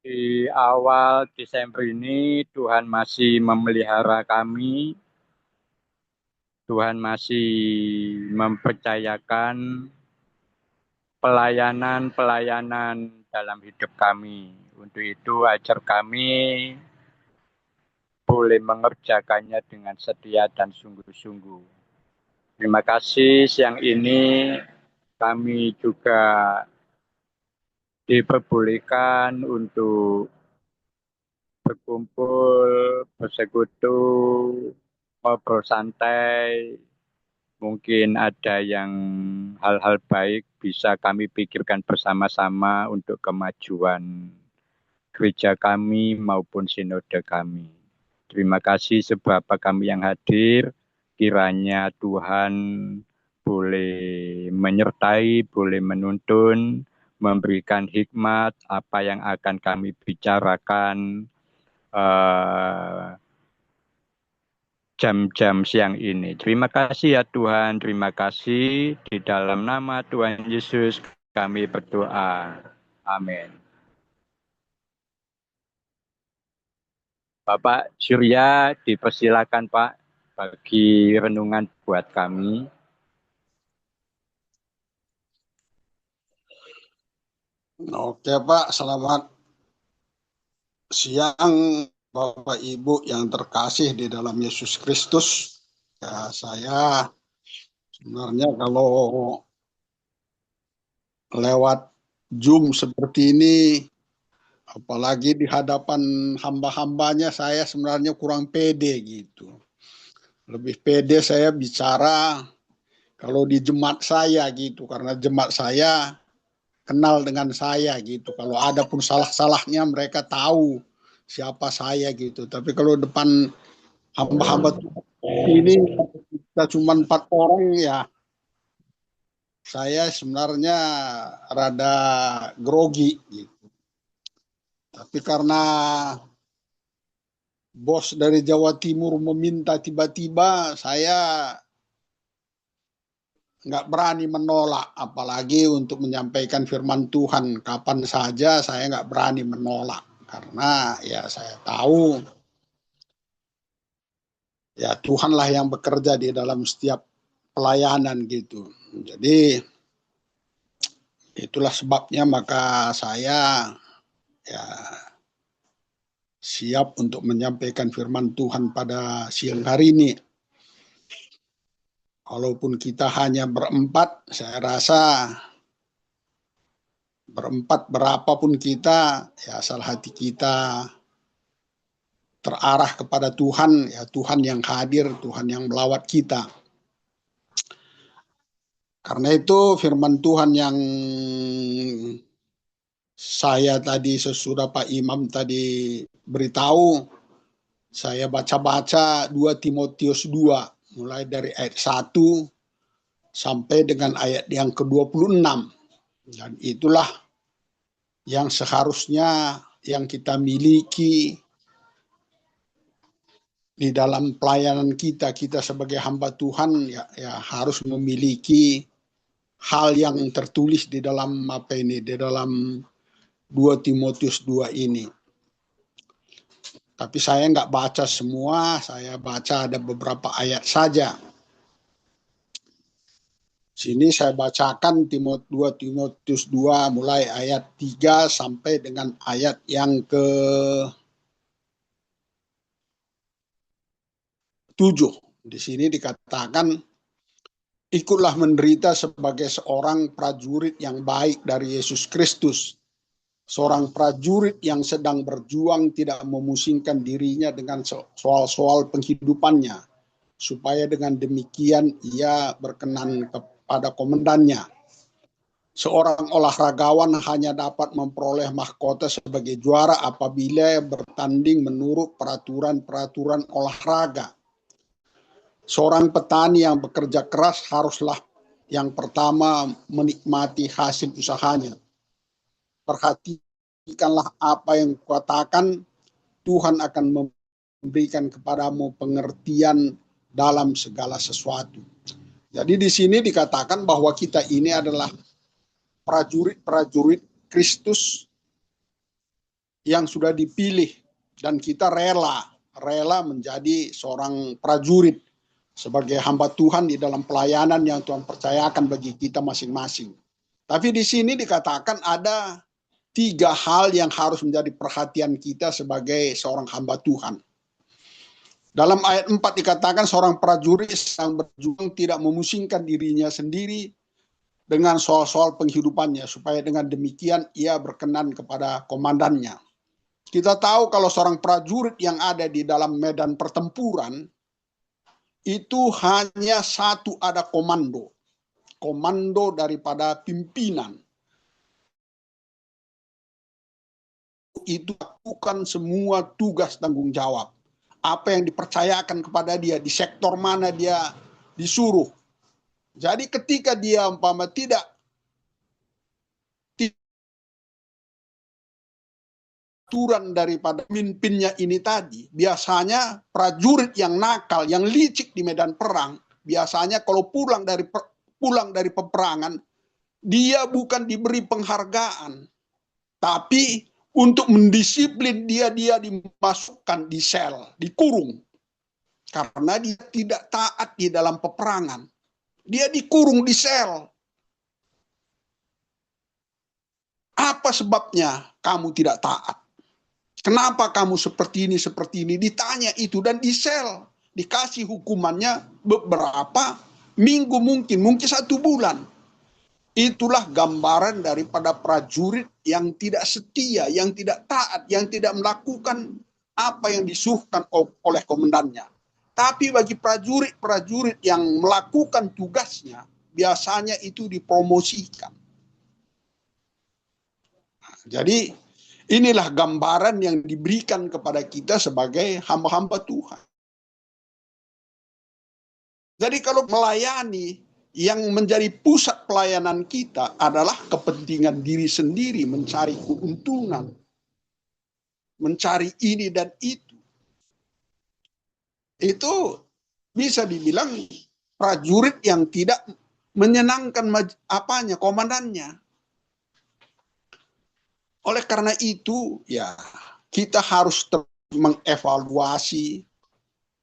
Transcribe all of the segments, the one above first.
Di awal Desember ini Tuhan masih memelihara kami, Tuhan masih mempercayakan pelayanan-pelayanan dalam hidup kami. Untuk itu ajar kami boleh mengerjakannya dengan setia dan sungguh-sungguh. Terima kasih siang ini kami juga diperbolehkan untuk berkumpul, bersekutu, ngobrol santai. Mungkin ada yang hal-hal baik bisa kami pikirkan bersama-sama untuk kemajuan gereja kami maupun sinode kami. Terima kasih sebab kami yang hadir. Kiranya Tuhan boleh menyertai, boleh menuntun, memberikan hikmat apa yang akan kami bicarakan jam-jam siang ini. Terima kasih ya Tuhan, terima kasih. Di dalam nama Tuhan Yesus kami berdoa. Amin. Bapak Surya, dipersilakan Pak bagi renungan buat kami. Oke Pak, selamat siang Bapak Ibu yang terkasih di dalam Yesus Kristus. Ya, saya sebenarnya kalau lewat Zoom seperti ini, apalagi di hadapan hamba-hambanya, saya sebenarnya kurang pede gitu. Lebih pede saya bicara kalau di jemaat saya gitu, karena jemaat saya kenal dengan saya gitu. Kalau ada pun salah-salahnya mereka tahu siapa saya gitu. Tapi kalau depan hamba-hamba ini kita cuma 4 orang ya, saya sebenarnya rada grogi gitu. Tapi karena bos dari Jawa Timur meminta tiba-tiba, saya nggak berani menolak, apalagi untuk menyampaikan firman Tuhan. Kapan saja saya nggak berani menolak, karena ya saya tahu ya Tuhanlah yang bekerja di dalam setiap pelayanan gitu. Jadi itulah sebabnya maka saya ya siap untuk menyampaikan firman Tuhan pada siang hari ini. Walaupun kita hanya berempat, saya rasa berempat berapapun kita, ya asal hati kita terarah kepada Tuhan, ya Tuhan yang hadir, Tuhan yang melawat kita. Karena itu firman Tuhan yang saya tadi sesudah Pak Imam tadi beritahu, saya baca-baca 2 Timotius 2, mulai dari ayat 1 sampai dengan ayat yang ke-26. Dan itulah yang seharusnya yang kita miliki di dalam pelayanan kita. Kita sebagai hamba Tuhan ya harus memiliki hal yang tertulis di dalam di dalam 2 Timotius 2 ini. Tapi saya nggak baca semua, saya baca ada beberapa ayat saja. Sini saya bacakan 2 Timotius 2 mulai ayat 3 sampai dengan ayat yang ke-7. Di sini dikatakan, ikutlah menderita sebagai seorang prajurit yang baik dari Yesus Kristus. Seorang prajurit yang sedang berjuang tidak memusingkan dirinya dengan soal-soal penghidupannya, supaya dengan demikian ia berkenan kepada komandannya. Seorang olahragawan hanya dapat memperoleh mahkota sebagai juara apabila bertanding menurut peraturan-peraturan olahraga. Seorang petani yang bekerja keras haruslah yang pertama menikmati hasil usahanya. Perhatikanlah apa yang kukatakan, Tuhan akan memberikan kepadamu pengertian dalam segala sesuatu. Jadi di sini dikatakan bahwa kita ini adalah prajurit-prajurit Kristus yang sudah dipilih dan kita rela menjadi seorang prajurit sebagai hamba Tuhan di dalam pelayanan yang Tuhan percayakan bagi kita masing-masing. Tapi di sini dikatakan ada 3 hal yang harus menjadi perhatian kita sebagai seorang hamba Tuhan. Dalam ayat 4 dikatakan seorang prajurit yang berjuang tidak memusingkan dirinya sendiri dengan soal-soal penghidupannya, supaya dengan demikian ia berkenan kepada komandannya. Kita tahu kalau seorang prajurit yang ada di dalam medan pertempuran, itu hanya satu, ada komando daripada pimpinan. Itu lakukan semua tugas tanggung jawab. Apa yang dipercayakan kepada dia, di sektor mana dia disuruh. Jadi ketika dia umpama tidak aturan daripada pemimpinnya ini tadi, biasanya prajurit yang nakal, yang licik di medan perang, biasanya kalau pulang dari peperangan, dia bukan diberi penghargaan, tapi untuk mendisiplin dia dimasukkan di sel, dikurung. Karena dia tidak taat di dalam peperangan. Dia dikurung di sel. Apa sebabnya kamu tidak taat? Kenapa kamu seperti ini? Ditanya itu dan di sel. Dikasih hukumannya beberapa minggu mungkin 1 bulan. Itulah gambaran daripada prajurit yang tidak setia, yang tidak taat, yang tidak melakukan apa yang disuruhkan oleh komandannya. Tapi bagi prajurit yang melakukan tugasnya, biasanya itu dipromosikan. Jadi inilah gambaran yang diberikan kepada kita sebagai hamba-hamba Tuhan. Jadi kalau melayani, yang menjadi pusat pelayanan kita adalah kepentingan diri sendiri, mencari keuntungan, mencari ini dan itu. Itu bisa dibilang prajurit yang tidak menyenangkan komandannya. Oleh karena itu, ya kita harus mengevaluasi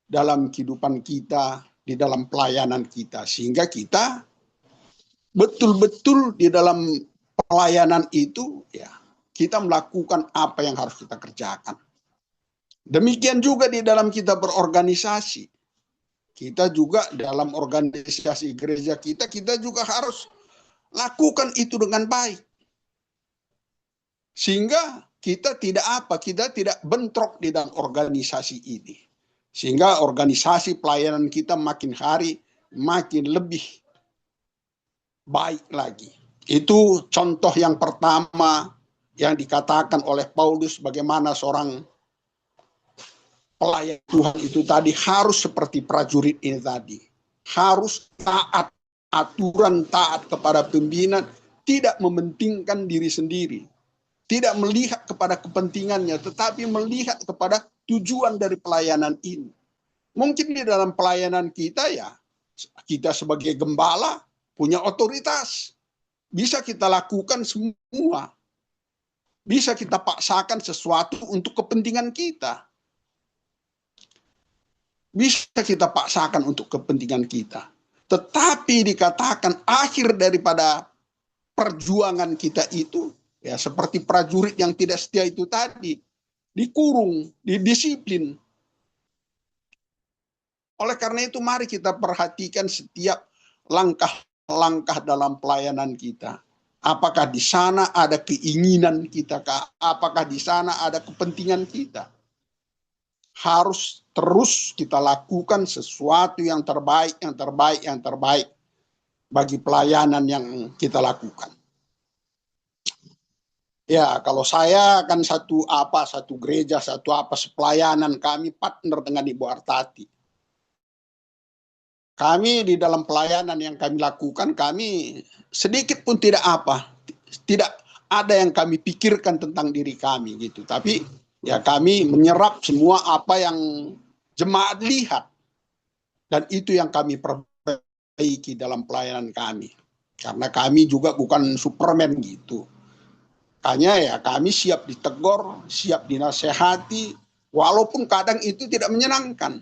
dalam kehidupan kita, di dalam pelayanan kita, sehingga kita betul-betul di dalam pelayanan itu, ya kita melakukan apa yang harus kita kerjakan. Demikian juga di dalam kita berorganisasi. Kita juga dalam organisasi gereja kita juga harus lakukan itu dengan baik. Sehingga kita tidak bentrok di dalam organisasi ini. Sehingga organisasi pelayanan kita makin hari makin lebih baik lagi. Itu contoh yang pertama yang dikatakan oleh Paulus, bagaimana seorang pelayan Tuhan itu tadi harus seperti prajurit ini tadi. Harus taat aturan, taat kepada pimpinan, tidak mementingkan diri sendiri. Tidak melihat kepada kepentingannya, tetapi melihat kepada tujuan dari pelayanan ini. Mungkin di dalam pelayanan kita, ya kita sebagai gembala punya otoritas. Bisa kita lakukan semua. Bisa kita paksakan sesuatu untuk kepentingan kita. Bisa kita paksakan untuk kepentingan kita. Tetapi dikatakan akhir daripada perjuangan kita itu, ya seperti prajurit yang tidak setia itu tadi, dikurung, didisiplin. Oleh karena itu mari kita perhatikan setiap langkah-langkah dalam pelayanan kita. Apakah di sana ada keinginan kita? Apakah di sana ada kepentingan kita? Harus terus kita lakukan sesuatu yang terbaik bagi pelayanan yang kita lakukan. Ya, kalau saya kan satu gereja, pelayanan kami partner dengan Ibu Artati. Kami di dalam pelayanan yang kami lakukan, kami sedikit pun tidak ada yang kami pikirkan tentang diri kami gitu. Tapi ya kami menyerap semua apa yang jemaat lihat. Dan itu yang kami perbaiki dalam pelayanan kami. Karena kami juga bukan Superman gitu. Makanya ya kami siap ditegur, siap dinasehati, walaupun kadang itu tidak menyenangkan.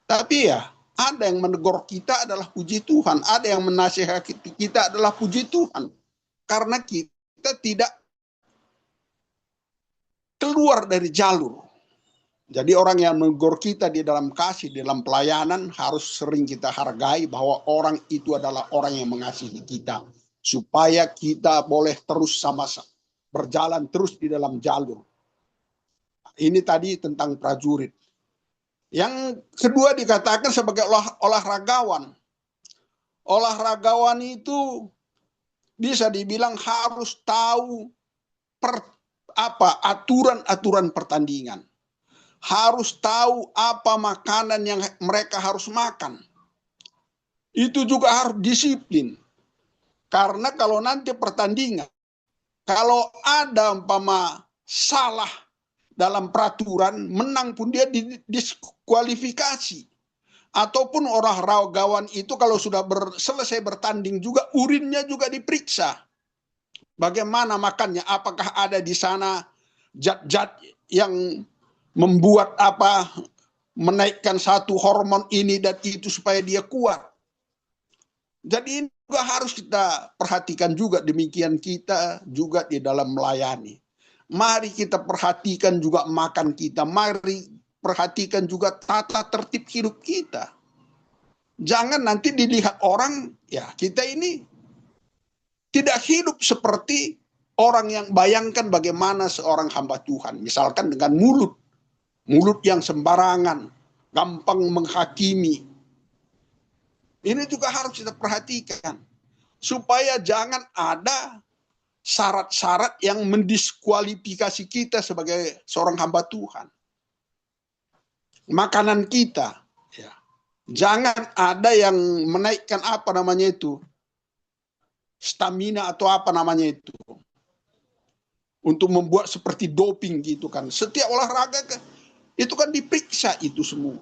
Tapi ya ada yang menegur kita adalah puji Tuhan, ada yang menasehati kita adalah puji Tuhan. Karena kita tidak keluar dari jalur. Jadi orang yang menegur kita di dalam kasih, di dalam pelayanan harus sering kita hargai bahwa orang itu adalah orang yang mengasihi kita. Supaya kita boleh terus sama-sama berjalan terus di dalam jalur. Ini tadi tentang prajurit. Yang kedua dikatakan sebagai olahragawan. Olahragawan itu bisa dibilang harus tahu aturan-aturan pertandingan. Harus tahu apa makanan yang mereka harus makan. Itu juga harus disiplin. Karena kalau nanti pertandingan, kalau ada salah dalam peraturan, menang pun dia didiskualifikasi. Ataupun orang olahragawan itu kalau sudah selesai bertanding juga, urinnya juga diperiksa. Bagaimana makannya? Apakah ada di sana zat-zat yang membuat menaikkan satu hormon ini dan itu supaya dia kuat. Jadi ini juga harus kita perhatikan juga, demikian kita juga di dalam melayani. Mari kita perhatikan juga makan kita, mari perhatikan juga tata tertib hidup kita. Jangan nanti dilihat orang, ya kita ini tidak hidup seperti orang yang bayangkan bagaimana seorang hamba Tuhan. Misalkan dengan mulut yang sembarangan, gampang menghakimi. Ini juga harus kita perhatikan. Supaya jangan ada syarat-syarat yang mendiskualifikasi kita sebagai seorang hamba Tuhan. Makanan kita, ya. Jangan ada yang menaikkan stamina atau untuk membuat seperti doping gitu kan. Setiap olahraga itu kan diperiksa itu semua.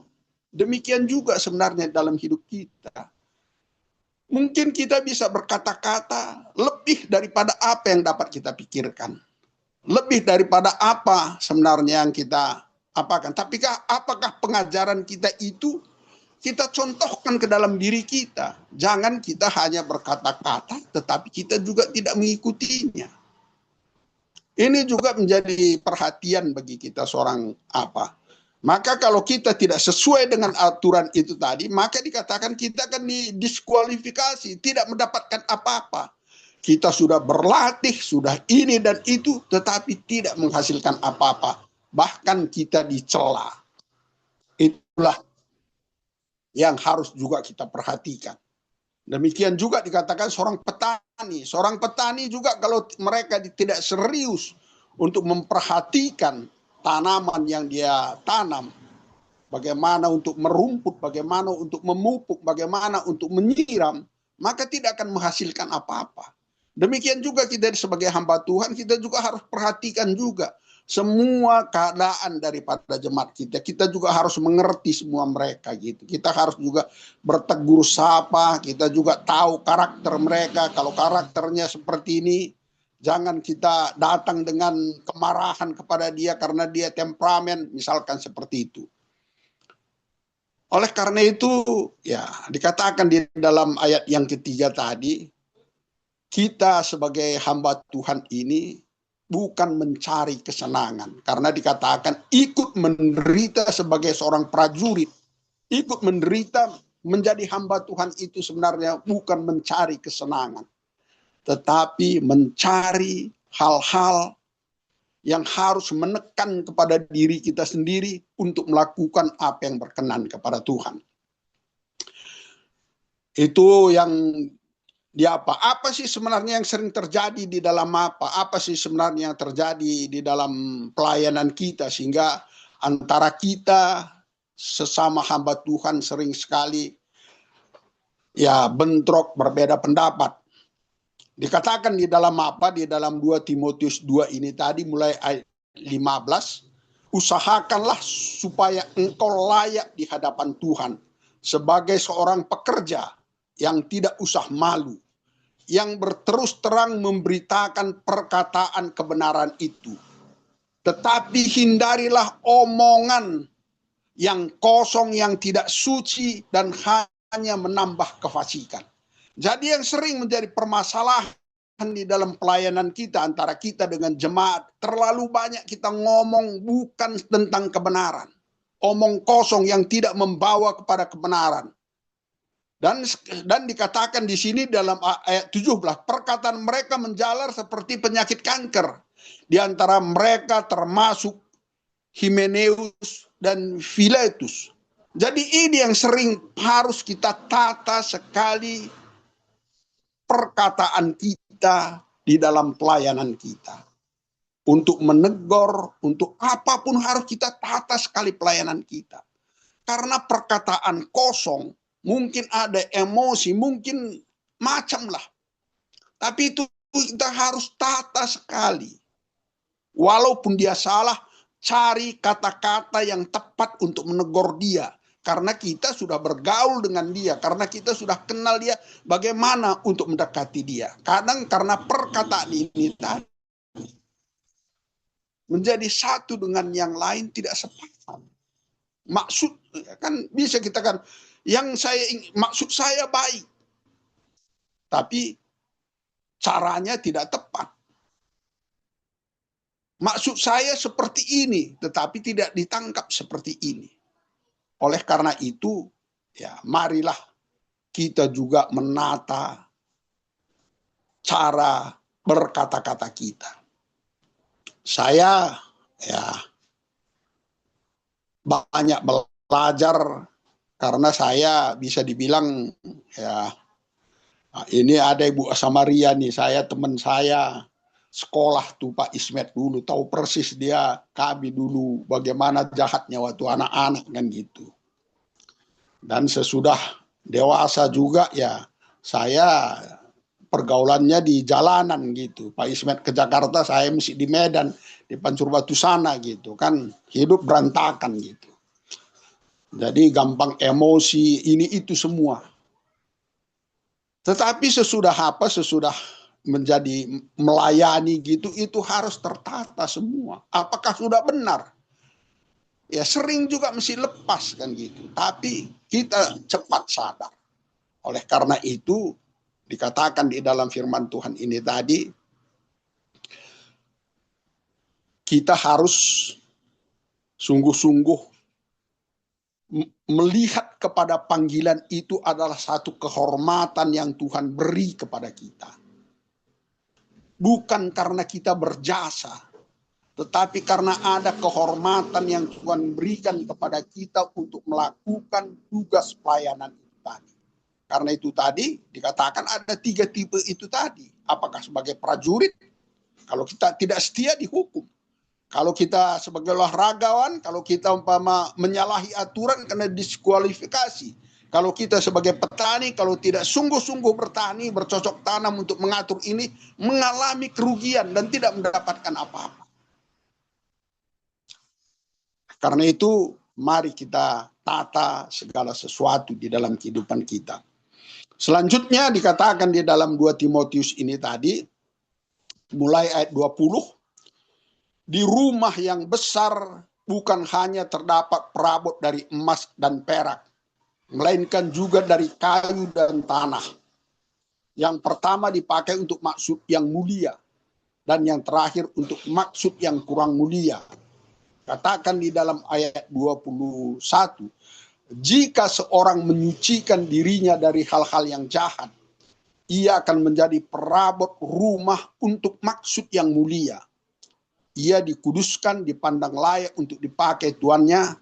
Demikian juga sebenarnya dalam hidup kita. Mungkin kita bisa berkata-kata lebih daripada apa yang dapat kita pikirkan. Lebih daripada apa sebenarnya yang kita apakan. Tapi apakah pengajaran kita itu kita contohkan ke dalam diri kita? Jangan kita hanya berkata-kata tetapi kita juga tidak mengikutinya. Ini juga menjadi perhatian bagi kita seorang Maka kalau kita tidak sesuai dengan aturan itu tadi, maka dikatakan kita akan didiskualifikasi, tidak mendapatkan apa-apa. Kita sudah berlatih, sudah ini dan itu, tetapi tidak menghasilkan apa-apa. Bahkan kita dicela. Itulah yang harus juga kita perhatikan. Demikian juga dikatakan seorang petani. Seorang petani juga kalau mereka tidak serius untuk memperhatikan tanaman yang dia tanam, bagaimana untuk merumput, bagaimana untuk memupuk, bagaimana untuk menyiram, maka tidak akan menghasilkan apa-apa. Demikian juga kita sebagai hamba Tuhan, kita juga harus perhatikan juga semua keadaan daripada jemaat kita. Kita juga harus mengerti semua mereka gitu. Kita harus juga bertegur sapa, kita juga tahu karakter mereka. Kalau karakternya seperti ini, jangan kita datang dengan kemarahan kepada dia karena dia temperamen, misalkan seperti itu. Oleh karena itu, ya dikatakan di dalam ayat yang ketiga tadi, kita sebagai hamba Tuhan ini bukan mencari kesenangan. Karena dikatakan ikut menderita sebagai seorang prajurit, ikut menderita menjadi hamba Tuhan itu sebenarnya bukan mencari kesenangan, tetapi mencari hal-hal yang harus menekan kepada diri kita sendiri untuk melakukan apa yang berkenan kepada Tuhan. Itu yang apa sih sebenarnya yang sering terjadi di dalam apa sih sebenarnya yang terjadi di dalam pelayanan kita sehingga antara kita sesama hamba Tuhan sering sekali ya bentrok, berbeda pendapat. Dikatakan di dalam di dalam 2 Timotius 2 ini tadi mulai ayat 15, usahakanlah supaya engkau layak di hadapan Tuhan sebagai seorang pekerja yang tidak usah malu, yang berterus terang memberitakan perkataan kebenaran itu. Tetapi hindarilah omongan yang kosong, yang tidak suci, dan hanya menambah kefasikan. Jadi yang sering menjadi permasalahan di dalam pelayanan kita, antara kita dengan jemaat, terlalu banyak kita ngomong bukan tentang kebenaran. Omong kosong yang tidak membawa kepada kebenaran. Dan dikatakan di sini dalam ayat 17, perkataan mereka menjalar seperti penyakit kanker. Di antara mereka termasuk Himeneus dan Filetus. Jadi ini yang sering harus kita tata sekali perkataan kita di dalam pelayanan kita. Untuk menegur, untuk apapun harus kita tata sekali pelayanan kita. Karena perkataan kosong, mungkin ada emosi, mungkin macam lah. Tapi itu kita harus tata sekali. Walaupun dia salah, cari kata-kata yang tepat untuk menegur dia. Karena kita sudah bergaul dengan dia, karena kita sudah kenal dia, bagaimana untuk mendekati dia. Kadang karena perkataan ini tadi menjadi satu dengan yang lain tidak sepakat. Maksud kan bisa kita kan, maksud saya baik, tapi caranya tidak tepat. Maksud saya seperti ini, tetapi tidak ditangkap seperti ini. Oleh karena itu, ya marilah kita juga menata cara berkata-kata kita. Saya ya banyak belajar karena saya bisa dibilang ya ini ada Ibu Samaria nih, saya teman saya sekolah tuh Pak Ismet dulu, tahu persis dia kami dulu bagaimana jahatnya waktu anak-anak kan gitu. Dan sesudah dewasa juga ya saya pergaulannya di jalanan gitu. Pak Ismet ke Jakarta, saya mesti di Medan, di Pancur Batu sana gitu kan, hidup berantakan gitu. Jadi gampang emosi, ini itu semua. Tetapi sesudah menjadi melayani gitu, itu harus tertata semua. Apakah sudah benar? Ya sering juga mesti lepas kan gitu. Tapi kita cepat sadar. Oleh karena itu dikatakan di dalam firman Tuhan ini tadi, kita harus sungguh-sungguh melihat kepada panggilan itu adalah satu kehormatan yang Tuhan beri kepada kita. Bukan karena kita berjasa, tetapi karena ada kehormatan yang Tuhan berikan kepada kita untuk melakukan tugas pelayanan itu tadi. Karena itu tadi dikatakan ada 3 tipe itu tadi. Apakah sebagai prajurit, kalau kita tidak setia dihukum. Kalau kita sebagai olahragawan, kalau kita umpama menyalahi aturan kena diskualifikasi. Kalau kita sebagai petani, kalau tidak sungguh-sungguh bertani, bercocok tanam untuk mengatur ini, mengalami kerugian dan tidak mendapatkan apa-apa. Karena itu, mari kita tata segala sesuatu di dalam kehidupan kita. Selanjutnya dikatakan di dalam 2 Timotius ini tadi, mulai ayat 20, di rumah yang besar bukan hanya terdapat perabot dari emas dan perak, melainkan juga dari kayu dan tanah. Yang pertama dipakai untuk maksud yang mulia, dan yang terakhir untuk maksud yang kurang mulia. Katakan di dalam ayat 21, jika seorang menyucikan dirinya dari hal-hal yang jahat, ia akan menjadi perabot rumah untuk maksud yang mulia. Ia dikuduskan, dipandang layak untuk dipakai tuannya,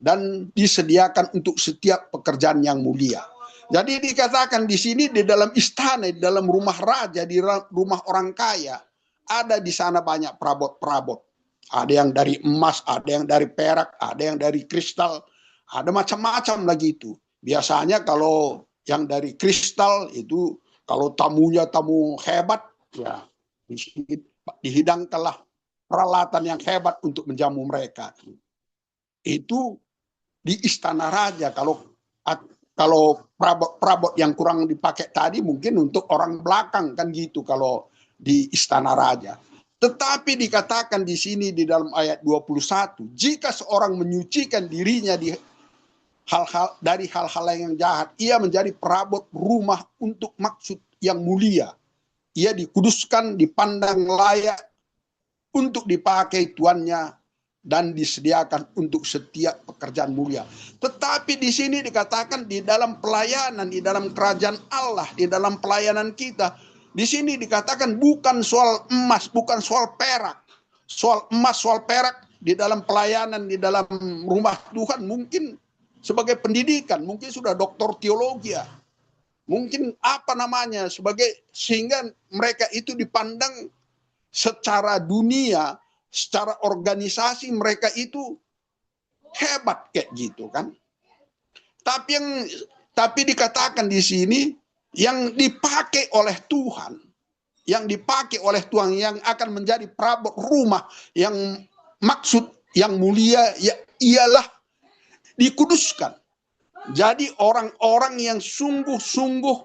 dan disediakan untuk setiap pekerjaan yang mulia. Jadi dikatakan di sini di dalam istana, di dalam rumah raja, di rumah orang kaya, ada di sana banyak perabot-perabot. Ada yang dari emas, ada yang dari perak, ada yang dari kristal, ada macam-macam lagi itu. Biasanya kalau yang dari kristal itu, kalau tamunya tamu hebat, ya dihidangkanlah peralatan yang hebat untuk menjamu mereka. Itu di istana raja. Kalau Kalau perabot yang kurang dipakai tadi mungkin untuk orang belakang kan gitu kalau di istana raja. Tetapi dikatakan di sini di dalam ayat 21, jika seorang menyucikan dirinya dari hal-hal yang jahat, ia menjadi perabot rumah untuk maksud yang mulia. Ia dikuduskan, dipandang layak untuk dipakai tuannya dan disediakan untuk setiap pekerjaan mulia. Tetapi di sini dikatakan di dalam pelayanan, di dalam kerajaan Allah, di dalam pelayanan kita, di sini dikatakan bukan soal emas, bukan soal perak. Soal emas, soal perak di dalam pelayanan, di dalam rumah Tuhan mungkin sebagai pendidikan, mungkin sudah doktor teologi ya. Mungkin apa namanya, sehingga mereka itu dipandang secara dunia, secara organisasi mereka itu hebat kayak gitu kan. Tapi dikatakan di sini yang dipakai oleh Tuhan, yang akan menjadi perabot rumah yang maksud yang mulia ialah dikuduskan. Jadi orang-orang yang sungguh-sungguh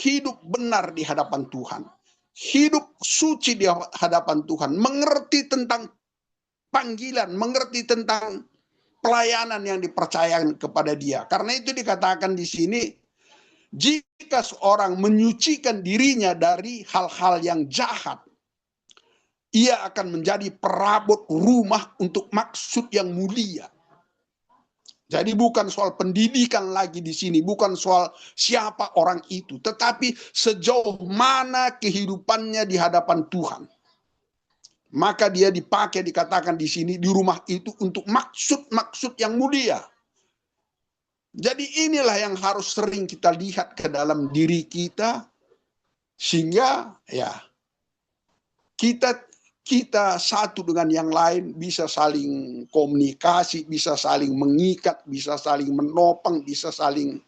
hidup benar di hadapan Tuhan, hidup suci di hadapan Tuhan, mengerti tentang panggilan, mengerti tentang pelayanan yang dipercayakan kepada dia. Karena itu dikatakan di sini, jika seorang menyucikan dirinya dari hal-hal yang jahat, ia akan menjadi perabot rumah untuk maksud yang mulia. Jadi bukan soal pendidikan lagi di sini, bukan soal siapa orang itu, tetapi sejauh mana kehidupannya di hadapan Tuhan. Maka dia dipakai, dikatakan di sini, di rumah itu untuk maksud-maksud yang mulia. Jadi inilah yang harus sering kita lihat ke dalam diri kita, sehingga ya kita satu dengan yang lain bisa saling komunikasi, bisa saling mengikat, bisa saling menopang, bisa saling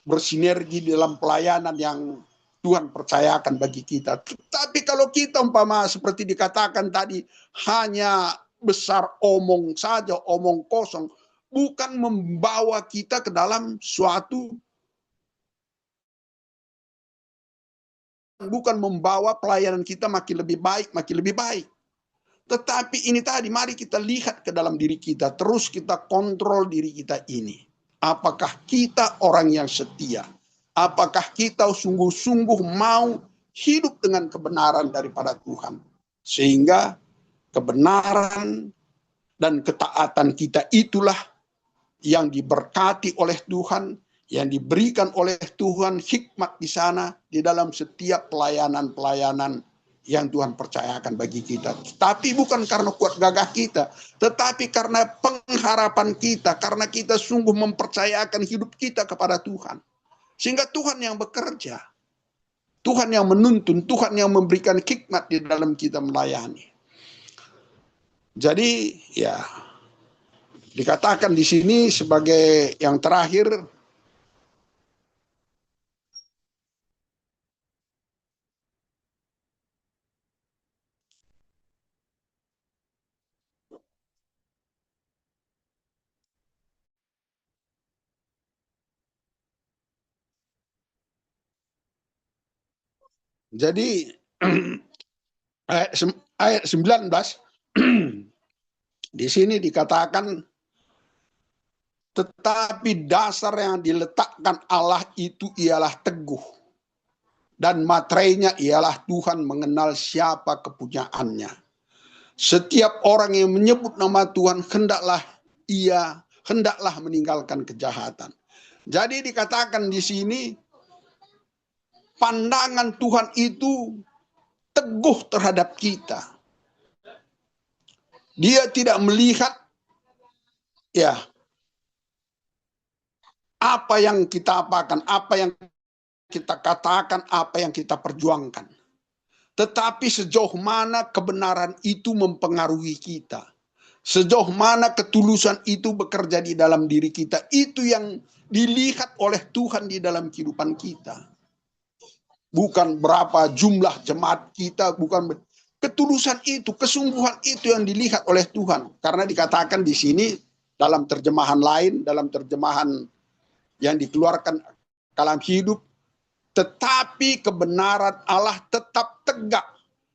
bersinergi dalam pelayanan yang Tuhan percayakan bagi kita. Tapi kalau kita umpama seperti dikatakan tadi, hanya besar omong saja, omong kosong, bukan membawa kita ke dalam suatu, bukan membawa pelayanan kita makin lebih baik, makin lebih baik. Tetapi ini tadi, mari kita lihat ke dalam diri kita, terus kita kontrol diri kita ini. Apakah kita orang yang setia? Apakah kita sungguh-sungguh mau hidup dengan kebenaran daripada Tuhan? Sehingga kebenaran dan ketaatan kita itulah yang diberkati oleh Tuhan, yang diberikan oleh Tuhan hikmat di sana, di dalam setiap pelayanan-pelayanan yang Tuhan percayakan bagi kita. Tapi bukan karena kuat gagah kita, tetapi karena pengharapan kita, karena kita sungguh mempercayakan hidup kita kepada Tuhan. Sehingga Tuhan yang bekerja, Tuhan yang menuntun, Tuhan yang memberikan hikmat di dalam kita melayani. Jadi ya, dikatakan di sini sebagai yang terakhir, jadi ayat 19 di sini dikatakan, tetapi dasar yang diletakkan Allah itu ialah teguh, dan materainya ialah Tuhan mengenal siapa kepunyaannya. Setiap orang yang menyebut nama Tuhan hendaklah meninggalkan kejahatan. Jadi dikatakan di sini, pandangan Tuhan itu teguh terhadap kita. Dia tidak melihat ya apa yang kita apakan, apa yang kita katakan, apa yang kita perjuangkan. Tetapi sejauh mana kebenaran itu mempengaruhi kita, sejauh mana ketulusan itu bekerja di dalam diri kita, itu yang dilihat oleh Tuhan di dalam kehidupan kita. Bukan berapa jumlah jemaat kita, bukan ketulusan itu, kesungguhan itu yang dilihat oleh Tuhan. Karena dikatakan di sini dalam terjemahan lain, dalam terjemahan yang dikeluarkan dalam hidup, tetapi kebenaran Allah tetap tegak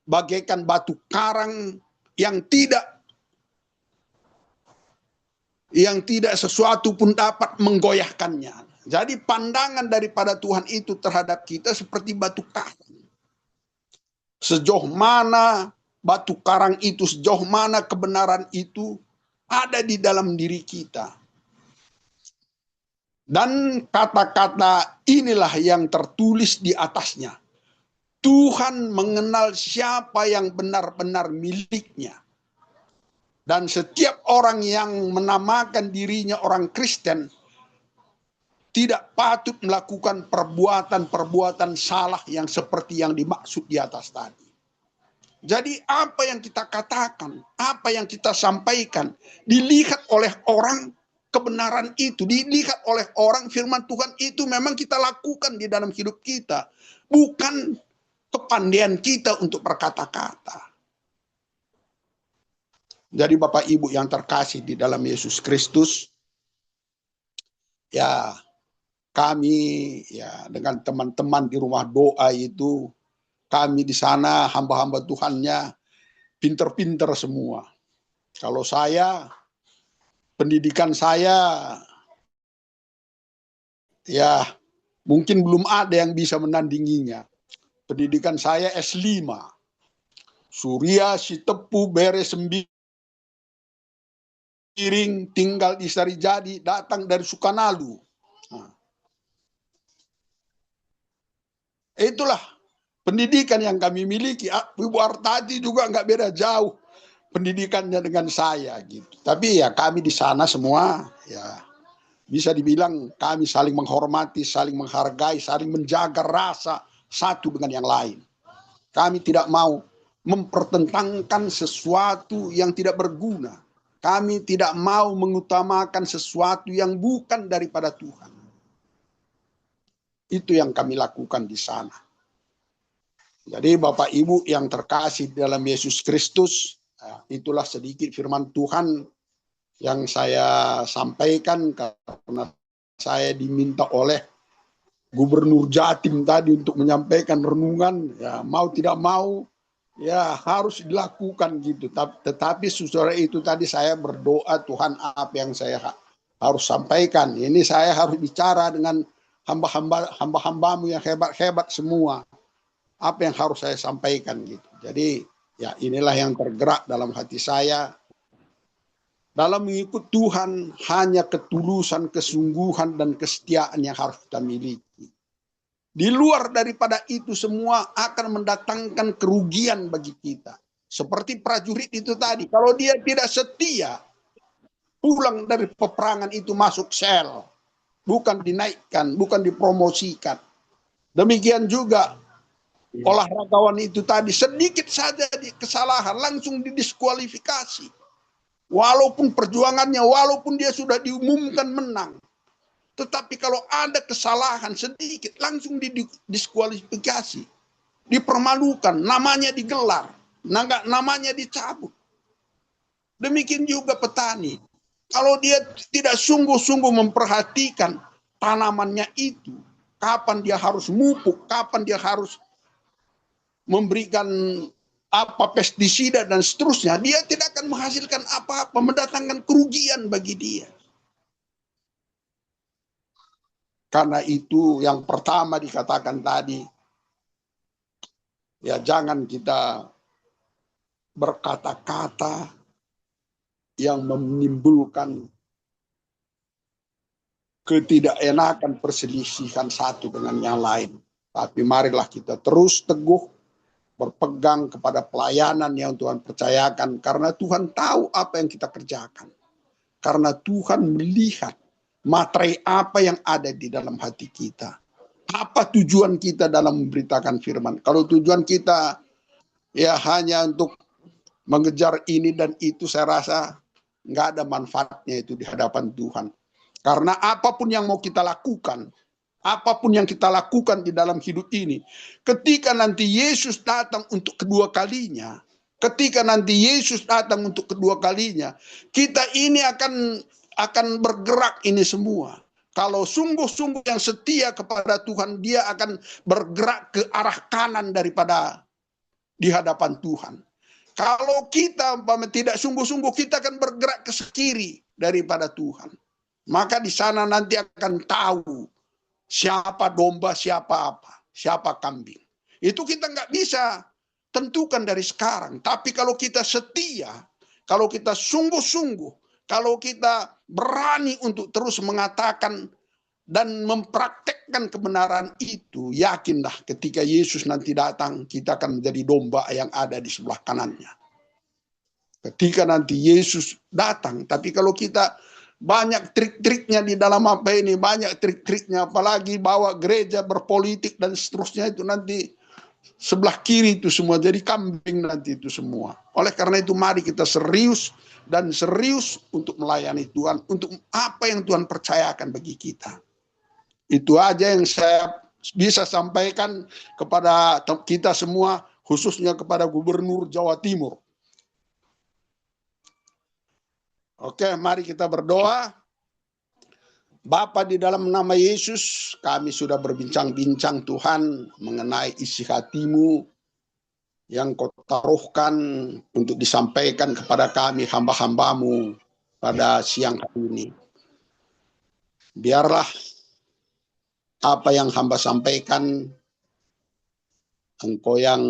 bagaikan batu karang yang tidak sesuatu pun dapat menggoyahkannya. Jadi pandangan daripada Tuhan itu terhadap kita seperti batu karang. Sejauh mana batu karang itu, sejauh mana kebenaran itu ada di dalam diri kita. Dan kata-kata inilah yang tertulis di atasnya. Tuhan mengenal siapa yang benar-benar miliknya. Dan setiap orang yang menamakan dirinya orang Kristen tidak patut melakukan perbuatan-perbuatan salah yang seperti yang dimaksud di atas tadi. Jadi apa yang kita katakan, apa yang kita sampaikan, dilihat oleh orang kebenaran itu, dilihat oleh orang firman Tuhan itu memang kita lakukan di dalam hidup kita. Bukan kepandaian kita untuk berkata-kata. Jadi Bapak Ibu yang terkasih di dalam Yesus Kristus, ya kami ya dengan teman-teman di rumah doa itu, kami di sana hamba-hamba Tuhannya pinter-pinter semua. Kalau saya, pendidikan saya ya mungkin belum ada yang bisa menandinginya. Pendidikan saya S5. Surya si tepu beres 9 piring, tinggal di Sarijadi, datang dari Sukanalu. Nah, itulah pendidikan yang kami miliki. Ibu Artati juga nggak beda jauh pendidikannya dengan saya gitu. Tapi ya kami di sana semua ya bisa dibilang kami saling menghormati, saling menghargai, saling menjaga rasa satu dengan yang lain. Kami tidak mau mempertentangkan sesuatu yang tidak berguna. Kami tidak mau mengutamakan sesuatu yang bukan daripada Tuhan. Itu yang kami lakukan di sana. Jadi Bapak Ibu yang terkasih dalam Yesus Kristus, itulah sedikit firman Tuhan yang saya sampaikan karena saya diminta oleh Gubernur Jatim tadi untuk menyampaikan renungan. Ya, mau tidak mau ya harus dilakukan gitu. Tetapi saudara itu tadi saya berdoa, Tuhan apa yang saya harus sampaikan. Ini saya harus bicara dengan hamba-hambamu yang hebat-hebat semua. Apa yang harus saya sampaikan gitu. Jadi ya inilah yang tergerak dalam hati saya. Dalam mengikut Tuhan hanya ketulusan, kesungguhan dan kesetiaan yang harus kita miliki. Di luar daripada itu semua akan mendatangkan kerugian bagi kita. Seperti prajurit itu tadi, kalau dia tidak setia, pulang dari peperangan itu masuk sel. Bukan dinaikkan, bukan dipromosikan. Demikian juga olahragawan itu tadi, sedikit saja kesalahan langsung didiskualifikasi. Walaupun perjuangannya, walaupun dia sudah diumumkan menang. Tetapi kalau ada kesalahan sedikit, langsung didiskualifikasi. Dipermalukan, namanya digelar, namanya dicabut. Demikian juga petani. Kalau dia tidak sungguh-sungguh memperhatikan tanamannya itu, kapan dia harus mupuk, kapan dia harus memberikan pestisida dan seterusnya, dia tidak akan menghasilkan apa-apa, mendatangkan kerugian bagi dia. Karena itu yang pertama dikatakan tadi, ya jangan kita berkata-kata yang menimbulkan ketidakenakan, perselisihan satu dengan yang lain. Tapi marilah kita terus teguh berpegang kepada pelayanan yang Tuhan percayakan. Karena Tuhan tahu apa yang kita kerjakan. Karena Tuhan melihat materai apa yang ada di dalam hati kita. Apa tujuan kita dalam memberitakan firman? Kalau tujuan kita ya hanya untuk mengejar ini dan itu, saya rasa nggak ada manfaatnya itu di hadapan Tuhan. Karena apapun yang mau kita lakukan, apapun yang kita lakukan di dalam hidup ini, ketika nanti Yesus datang untuk kedua kalinya, kita ini akan bergerak ini semua. Kalau sungguh-sungguh yang setia kepada Tuhan, dia akan bergerak ke arah kanan daripada di hadapan Tuhan. Kalau kita tidak sungguh-sungguh, kita akan bergerak ke kiri daripada Tuhan. Maka di sana nanti akan tahu siapa domba, siapa apa, siapa kambing. Itu kita nggak bisa tentukan dari sekarang. Tapi kalau kita setia, kalau kita sungguh-sungguh, kalau kita berani untuk terus mengatakan dan mempraktekkan kebenaran itu, yakinlah ketika Yesus nanti datang, kita akan menjadi domba yang ada di sebelah kanannya. Ketika nanti Yesus datang, tapi kalau kita banyak trik-triknya di dalam apa ini, banyak trik-triknya, apalagi bawa gereja berpolitik dan seterusnya, itu nanti sebelah kiri itu semua jadi kambing nanti itu semua. Oleh karena itu mari kita serius dan serius untuk melayani Tuhan, untuk apa yang Tuhan percayakan bagi kita. Itu aja yang saya bisa sampaikan kepada kita semua, khususnya kepada Gubernur Jawa Timur. Oke, mari kita berdoa. Bapa, di dalam nama Yesus, kami sudah berbincang-bincang Tuhan mengenai isi hati-Mu yang Kau taruhkan untuk disampaikan kepada kami hamba-hamba-Mu pada siang hari ini. Biarlah apa yang hamba sampaikan, Engkau yang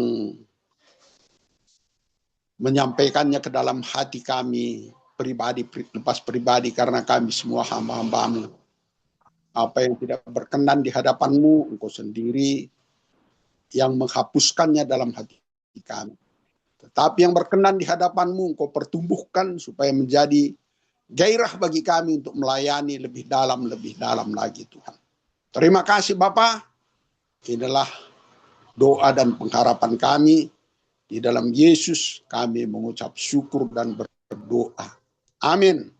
menyampaikannya ke dalam hati kami pribadi, lepas pribadi, karena kami semua hamba-hamba-Mu. Apa yang tidak berkenan di hadapan-Mu, Engkau sendiri yang menghapuskannya dalam hati kami. Tetapi yang berkenan di hadapan-Mu, Engkau pertumbuhkan supaya menjadi gairah bagi kami untuk melayani lebih dalam lagi, Tuhan. Terima kasih Bapa. Inilah doa dan pengharapan kami. Di dalam Yesus kami mengucap syukur dan berdoa. Amin.